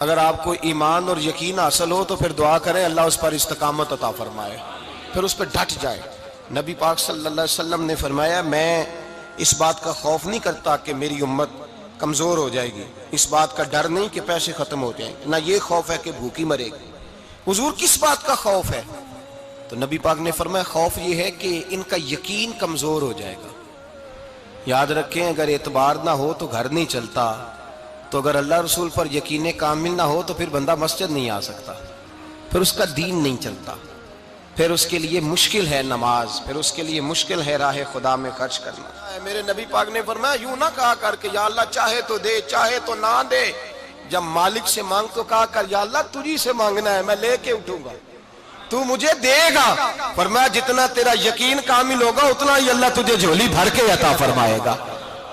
اگر آپ کو ایمان اور یقین حاصل ہو تو پھر دعا کریں اللہ اس پر استقامت عطا فرمائے، پھر اس پہ ڈٹ جائے۔ نبی پاک صلی اللہ علیہ وسلم نے فرمایا میں اس بات کا خوف نہیں کرتا کہ میری امت کمزور ہو جائے گی، اس بات کا ڈر نہیں کہ پیسے ختم ہو جائیں، نہ یہ خوف ہے کہ بھوکی مرے گی۔ حضور کس بات کا خوف ہے؟ تو نبی پاک نے فرمایا خوف یہ ہے کہ ان کا یقین کمزور ہو جائے گا۔ یاد رکھیں اگر اعتبار نہ ہو تو گھر نہیں چلتا، تو اگر اللہ رسول پر یقین کامل نہ ہو تو پھر بندہ مسجد نہیں آ سکتا، پھر اس کا دین نہیں چلتا، پھر اس کے لیے مشکل ہے نماز، پھر اس کے لیے مشکل ہے راہ خدا میں خرچ کرنا۔ میرے نبی پاک نے فرمایا یوں نہ کہا کر کہ یا اللہ چاہے تو دے چاہے تو نہ دے، جب مالک سے مانگ تو کہا کر یا اللہ تجھی سے مانگنا ہے، میں لے کے اٹھوں گا، تو مجھے دے گا۔ فرمایا جتنا تیرا یقین کامل ہوگا اتنا ہی اللہ تجھے جھولی بھر کے عطا فرمائے گا۔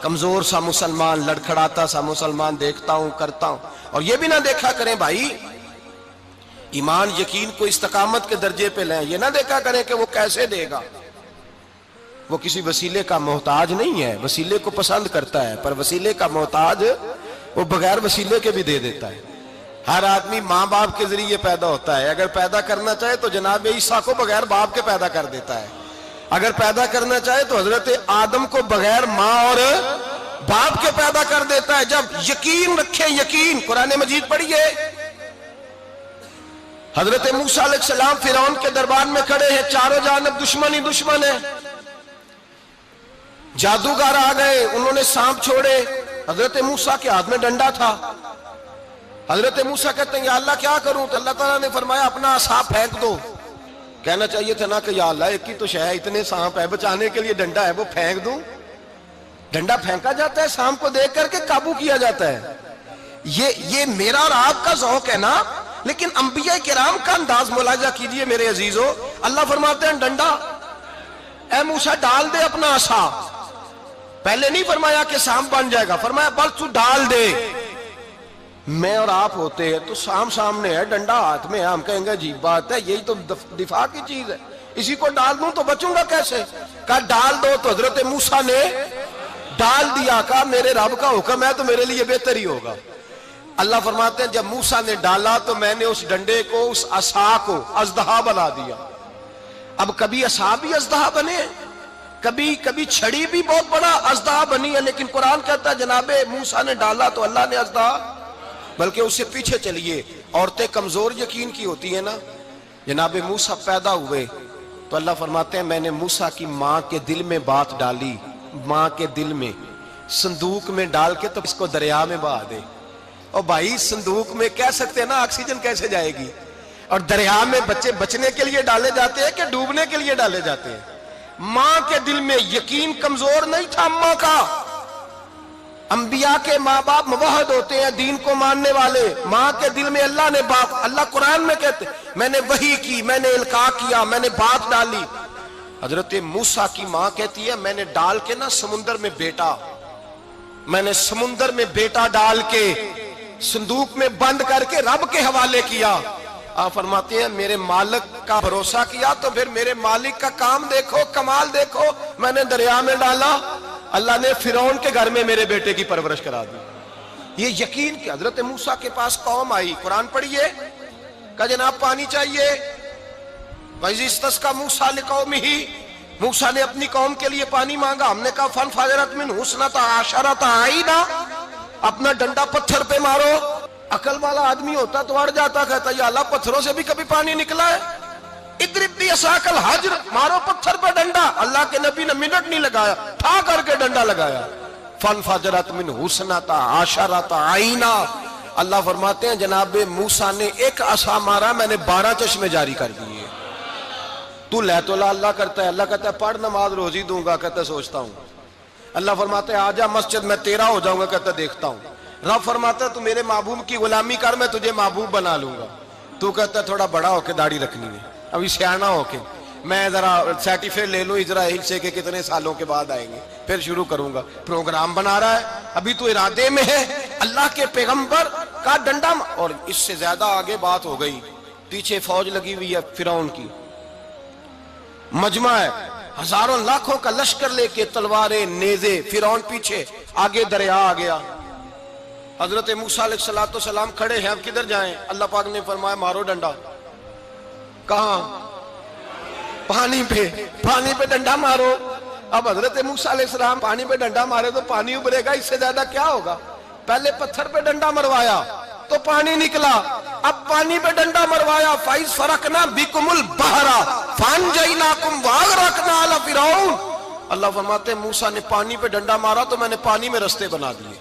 کمزور سا مسلمان، لڑکھڑاتا سا مسلمان دیکھتا ہوں کرتا ہوں، اور یہ بھی نہ دیکھا کریں بھائی ایمان یقین کو استقامت کے درجے پہ لیں، یہ نہ دیکھا کریں کہ وہ کیسے دے گا، وہ کسی وسیلے کا محتاج نہیں ہے، وسیلے کو پسند کرتا ہے، پر وسیلے کا محتاج وہ بغیر وسیلے کے بھی دے دیتا ہے۔ ہر آدمی ماں باپ کے ذریعے پیدا ہوتا ہے، اگر پیدا کرنا چاہے تو جناب عیسیٰ کو بغیر باپ کے پیدا کر دیتا ہے، اگر پیدا کرنا چاہے تو حضرت آدم کو بغیر ماں اور باپ کے پیدا کر دیتا ہے۔ جب یقین رکھیں، یقین، قرآن مجید پڑھیے، حضرت موسیٰ علیہ السلام فرعون کے دربار میں کھڑے ہیں، چاروں جانب دشمن ہی دشمن ہے، جادوگر آ گئے، انہوں نے سانپ چھوڑے، حضرت موسیٰ کے ہاتھ میں ڈنڈا تھا، حضرت موسیٰ کہتے ہیں یا اللہ کیا کروں؟ تو اللہ تعالیٰ نے فرمایا اپنا عصا پھینک دو۔ کہنا چاہیے تھا نا کہ یا اللہ ایک ہی تو شے ہے، اتنے سانپ ہے، بچانے کے لیے ڈنڈا ہے وہ پھینک دوں؟ ڈنڈا پھینکا جاتا ہے، سانپ کو دیکھ کر کے قابو کیا جاتا ہے۔ یہ میرا اور آپ کا ذوق ہے نا، لیکن انبیاء کرام کا انداز ملاحظہ کیجئے میرے عزیزو۔ اللہ فرماتے ہیں ڈنڈا، اے موسیٰ ڈال دے اپنا عصا، پہلے نہیں فرمایا کہ سانپ بن جائے گا، فرمایا بس تو ڈال دے۔ میں اور آپ ہوتے ہیں تو سام سامنے ہے، ڈنڈا ہاتھ میں ہے، ہم کہیں گے عجیب بات ہے، یہی تو دفاع کی چیز ہے، اسی کو ڈال دوں تو بچوں گا کیسے؟ کہا ڈال دو، تو حضرت موسیٰ نے ڈال دیا، کہا میرے رب کا حکم ہے تو میرے لیے بہتر ہی ہوگا۔ اللہ فرماتے ہیں جب موسیٰ نے ڈالا تو میں نے اس ڈنڈے کو، اس عصا کو اژدہا بنا دیا۔ اب کبھی عصا بھی اژدہا بنے، کبھی چھڑی بھی بہت بڑا اژدہا بنی ہے، لیکن قرآن کہتا ہے جناب موسیٰ نے ڈالا تو اللہ نے اژدہا، بلکہ اس سے پیچھے چلیے، عورتیں کمزور یقین کی ہوتی ہیں نا، جناب موسیٰ پیدا ہوئے تو اللہ فرماتے ہیں میں نے موسیٰ کی ماں کے دل میں بات ڈالی، ماں کے دل میں، صندوق میں ڈال کے تو اس کو دریا میں بہا دے۔ اور بھائی صندوق میں کہہ سکتے ہیں نا آکسیجن کیسے جائے گی، اور دریا میں بچے بچنے کے لیے ڈالے جاتے ہیں کہ ڈوبنے کے لیے ڈالے جاتے ہیں؟ ماں کے دل میں یقین کمزور نہیں تھا اماں کا۔ انبیاء کے ماں باپ موحد ہوتے ہیں، دین کو ماننے والے، ماں کے دل میں اللہ نے بات، اللہ قرآن میں کہتے میں نے وحی کی، میں نے القاء کیا، میں نے بات ڈالی۔ حضرت موسیٰ کی ماں کہتی ہے میں نے ڈال کے نا سمندر میں بیٹا، میں نے سمندر میں بیٹا ڈال کے صندوق میں بند کر کے رب کے حوالے کیا۔ آپ فرماتے ہیں میرے مالک کا بھروسہ کیا تو پھر میرے مالک کا کام دیکھو، کمال دیکھو، میں نے دریا میں ڈالا، اللہ نے فرعون کے گھر میں میرے بیٹے کی پرورش کرا دی۔ یہ یقین کہ حضرت موسیٰ کے پاس قوم آئی، قرآن پڑھیے، کہا جناب پانی چاہیے، وَإِذِ اسْتَسْقَىٰ مُوسَىٰ لِقَوْمِهِ، موسیٰ نے اپنی قوم کے لیے پانی مانگا، ہم نے کہا فَانْفَجَرَتْ مِنْهُ اثْنَتَا عَشَرَةَ عَيْنًا، اپنا ڈنڈا پتھر پہ مارو۔ عقل والا آدمی ہوتا تو اڑ جاتا، کہتا یا اللہ پتھروں سے بھی کبھی پانی نکلا ہے؟ اضرب بعصاک الحجر، مارو پتھر پہ ڈنڈا۔ اللہ کے نبی نے منٹ نہیں لگایا، ٹھا کر کے ڈنڈا لگایا، فَانْفَجَرَتْ مِنْهُ اثْنَتَا عَشَرَةَ عَيْنًا۔ اللہ فرماتے ہیں جناب موسیٰ نے ایک عصا مارا، میں نے 12 چشمے جاری کر دیے۔ تو لے تو لا اللہ کرتا ہے، اللہ کہتا ہے پڑھ نماز روزی دوں گا، کہتا ہے سوچتا ہوں۔ اللہ فرماتے ہیں آجا مسجد میں تیرا ہو جاؤں گا، کہتا ہے دیکھتا ہوں۔ رب فرماتا ہے تو میرے محبوب کی غلامی کر، میں تجھے محبوب بنا لوں گا۔ تو کہتا ہے تھوڑا بڑا ہو کے داڑھی رکھنی ہے، ابھی سیاںہ ہو کے میں ذرا سرٹیفکیٹ لے لوں اسرائیل سے کہ کتنے سالوں کے بعد آئیں گے، پھر شروع کروں گا۔ پروگرام بنا رہا ہے، ابھی تو ارادے میں ہے۔ اللہ کے پیغمبر کا ڈنڈا، اور اس سے زیادہ آگے بات ہو گئی، پیچھے فوج لگی ہوئی ہے فرعون کی، مجمع ہے، ہزاروں لاکھوں کا لشکر لے کے، تلواریں نیزے، فرعون پیچھے، آگے دریا آ گیا۔ حضرت موسیٰ علیہ السلام کھڑے ہیں، اب کدھر جائیں؟ اللہ پاک نے فرمایا مارو ڈنڈا۔ کہاں؟ پانی پہ ڈنڈا مارو۔ اب حضرت موسیٰ علیہ السلام پانی پہ ڈنڈا مارے تو پانی ابھرے گا، اس سے زیادہ کیا ہوگا؟ پہلے پتھر پہ ڈنڈا مروایا تو پانی نکلا، اب پانی پہ ڈنڈا مروایا، فَإِذْ فَرَقْنَا بِكُمُ الْبَحْرَ فَأَنْجَيْنَاكُمْ وَأَغْرَقْنَا آلَ فِرْعَوْنَ۔ اللہ فرماتے ہیں موسیٰ نے پانی پہ ڈنڈا مارا تو میں نے پانی میں رستے بنا دیے۔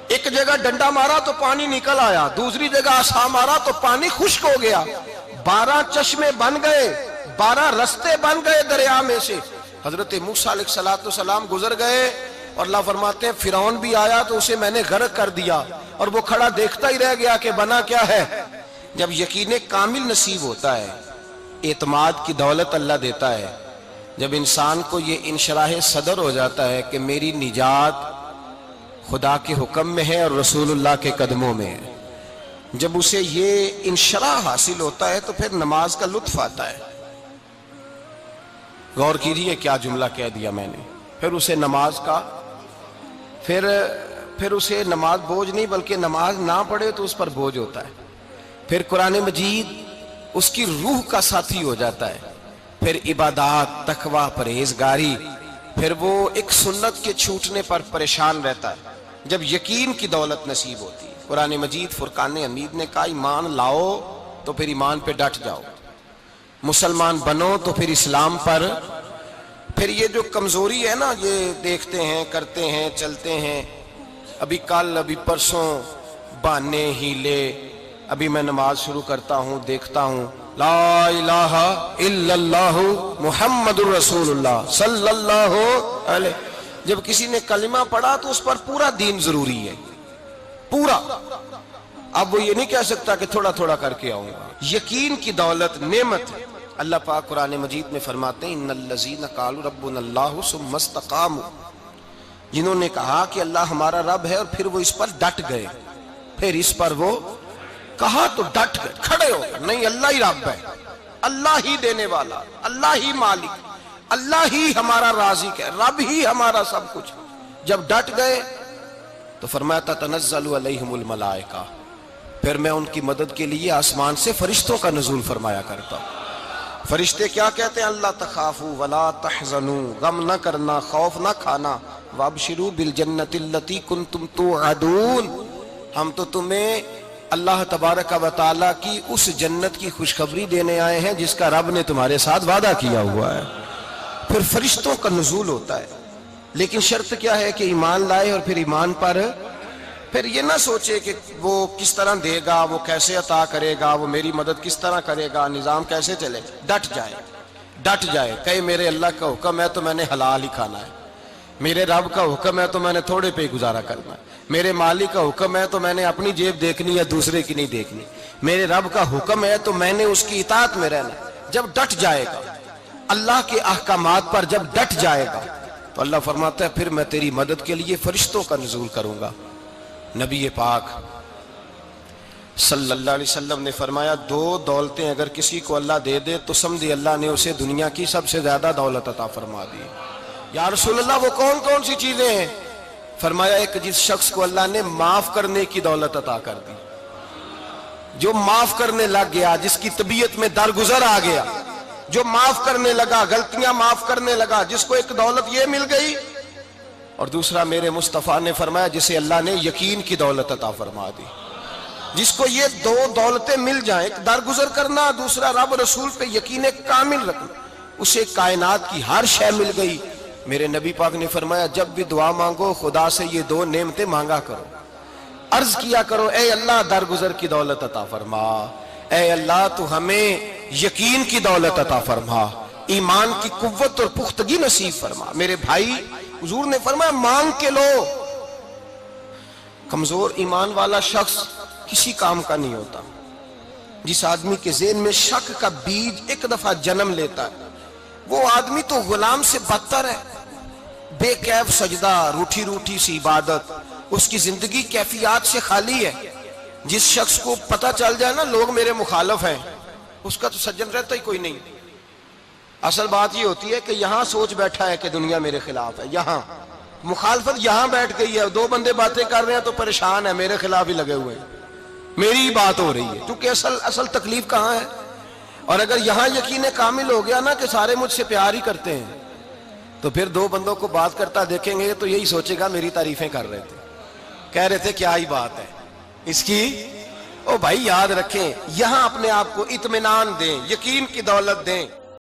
ایک جگہ ڈنڈا مارا تو پانی نکل آیا، دوسری جگہ عصا مارا تو پانی خشک ہو گیا، 12 چشمے بن گئے، 12 رستے بن گئے دریا میں سے۔ حضرت موسیٰ علیہ السلام گزر گئے اور اللہ فرماتے ہیں فرعون بھی آیا تو اسے میں نے غرق کر دیا، اور وہ کھڑا دیکھتا ہی رہ گیا کہ بنا کیا ہے۔ جب یقین کامل نصیب ہوتا ہے، اعتماد کی دولت اللہ دیتا ہے، جب انسان کو یہ انشراح صدر ہو جاتا ہے کہ میری نجات خدا کے حکم میں ہے اور رسول اللہ کے قدموں میں ہے، جب اسے یہ انشراح حاصل ہوتا ہے تو پھر نماز کا لطف آتا ہے۔ غور کیجئے کیا جملہ کہہ دیا میں نے۔ پھر اسے نماز کا پھر اسے نماز بوجھ نہیں، بلکہ نماز نہ پڑھے تو اس پر بوجھ ہوتا ہے۔ پھر قرآن مجید اس کی روح کا ساتھی ہو جاتا ہے، پھر عبادات، تقوی، پرہیزگاری، پھر وہ ایک سنت کے چھوٹنے پر پریشان رہتا ہے جب یقین کی دولت نصیب ہوتی ہے۔ قرآن مجید فرقان حمید نے کہا ایمان لاؤ تو پھر ایمان پہ ڈٹ جاؤ، مسلمان بنو تو پھر اسلام پر۔ پھر یہ جو کمزوری ہے نا، یہ دیکھتے ہیں، کرتے ہیں، چلتے ہیں، ابھی کل ابھی پرسوں بہانے ہیلے، ابھی میں نماز شروع کرتا ہوں دیکھتا ہوں لا الہ الا اللہ محمد الرسول اللہ صلی اللہ علیہ۔ جب کسی نے کلمہ پڑھا تو اس پر پورا دین ضروری ہے، پورا۔ اب وہ یہ نہیں کہہ سکتا کہ تھوڑا تھوڑا کر کے آؤں گا۔ یقین کی دولت نعمت ہے۔ اللہ پاک قرآن مجید میں فرماتے ہیں ان الذین قالوا ربنا اللہ ثم استقاموا، جنہوں نے کہا کہ اللہ ہمارا رب ہے اور پھر وہ اس پر ڈٹ گئے، پھر اس پر وہ کہا تو ڈٹ گئے، کھڑے ہو گئے، نہیں اللہ ہی رب ہے، اللہ ہی دینے والا، اللہ ہی مالک، اللہ ہی ہمارا رازق ہے، رب ہی ہمارا سب کچھ۔ جب ڈٹ گئے تو فرمایا تتنزل علیہم الملائکہ، پھر میں ان کی مدد کے لیے آسمان سے فرشتوں کا نزول فرمایا کرتا ہوں۔ فرشتے کیا کہتے ہیں؟ اللہ تخافوا ولا تحزنوا، غم نہ کرنا، خوف نہ کھانا، وابشروا بالجنۃ التی کنتم توعدون، ہم تو تمہیں اللہ تبارک و تعالیٰ کی اس جنت کی خوشخبری دینے آئے ہیں جس کا رب نے تمہارے ساتھ وعدہ کیا ہوا ہے۔ پھر فرشتوں کا نزول ہوتا ہے، لیکن شرط کیا ہے کہ ایمان لائے، اور پھر ایمان پر پھر یہ نہ سوچے کہ وہ کس طرح دے گا، وہ کیسے عطا کرے گا، وہ میری مدد کس طرح کرے گا، نظام کیسے چلے۔ ڈٹ جائے کہے میرے اللہ کا حکم ہے تو میں نے حلال ہی کھانا ہے، میرے رب کا حکم ہے تو میں نے تھوڑے پہ گزارا کرنا ہے، میرے مالک کا حکم ہے تو میں نے اپنی جیب دیکھنی ہے، دوسرے کی نہیں دیکھنی، میرے رب کا حکم ہے تو میں نے اس کی اطاعت میں رہنا۔ جب ڈٹ جائے گا اللہ کے احکامات پر، جب ڈٹ جائے گا تو اللہ فرماتا ہے پھر میں تیری مدد کے لیے فرشتوں کا نزول کروں گا۔ نبی پاک صلی اللہ علیہ وسلم نے فرمایا 2 دولتیں اگر کسی کو اللہ دے دے تو سمجھے اللہ نے اسے دنیا کی سب سے زیادہ دولت عطا فرما دی۔ یا رسول اللہ وہ کون کون سی چیزیں ہیں؟ فرمایا ایک جس شخص کو اللہ نے معاف کرنے کی دولت عطا کر دی، جو معاف کرنے لگ گیا، جس کی طبیعت میں درگزر آ گیا، جو معاف کرنے لگا، غلطیاں معاف کرنے لگا، جس کو ایک دولت یہ مل گئی۔ اور دوسرا میرے مصطفیٰ نے فرمایا جسے اللہ نے یقین کی دولت عطا فرما دی، جس کو یہ 2 دولتیں مل جائیں، ایک درگزر کرنا، دوسرا رب رسول پہ یقین کامل رکھنا، اسے کائنات کی ہر شے مل گئی۔ میرے نبی پاک نے فرمایا جب بھی دعا مانگو خدا سے یہ 2 نعمتیں مانگا کرو، عرض کیا کرو اے اللہ درگزر کی دولت عطا فرما، اے اللہ تو ہمیں یقین کی دولت عطا فرما، ایمان کی قوت اور پختگی نصیب فرما۔ میرے بھائی حضور نے فرمایا مانگ کے لو۔ کمزور ایمان والا شخص کسی کام کا نہیں ہوتا۔ جس آدمی کے ذہن میں شک کا بیج ایک دفعہ جنم لیتا ہے وہ آدمی تو غلام سے بدتر ہے۔ بے کیف سجدہ، روٹھی روٹھی سی عبادت، اس کی زندگی کیفیات سے خالی ہے۔ جس شخص کو پتہ چل جائے نا لوگ میرے مخالف ہیں، اس کا تو سجن رہتا ہی کوئی نہیں۔ اصل بات یہ ہوتی ہے کہ یہاں سوچ بیٹھا ہے کہ دنیا میرے خلاف ہے، یہاں مخالفت یہاں بیٹھ گئی ہے، دو بندے باتیں کر رہے ہیں تو پریشان ہے، میرے خلاف ہی لگے ہوئے ہیں، میری ہی بات ہو رہی ہے، کیونکہ اصل تکلیف کہاں ہے؟ اور اگر یہاں یقین کامل ہو گیا نا کہ سارے مجھ سے پیار ہی کرتے ہیں، تو پھر دو بندوں کو بات کرتا دیکھیں گے تو یہی سوچے گا میری تعریفیں کر رہے تھے، کہہ رہے تھے کیا ہی بات ہے اس کی۔ او بھائی یاد رکھیں، یہاں اپنے آپ کو اطمینان دیں، یقین کی دولت دیں۔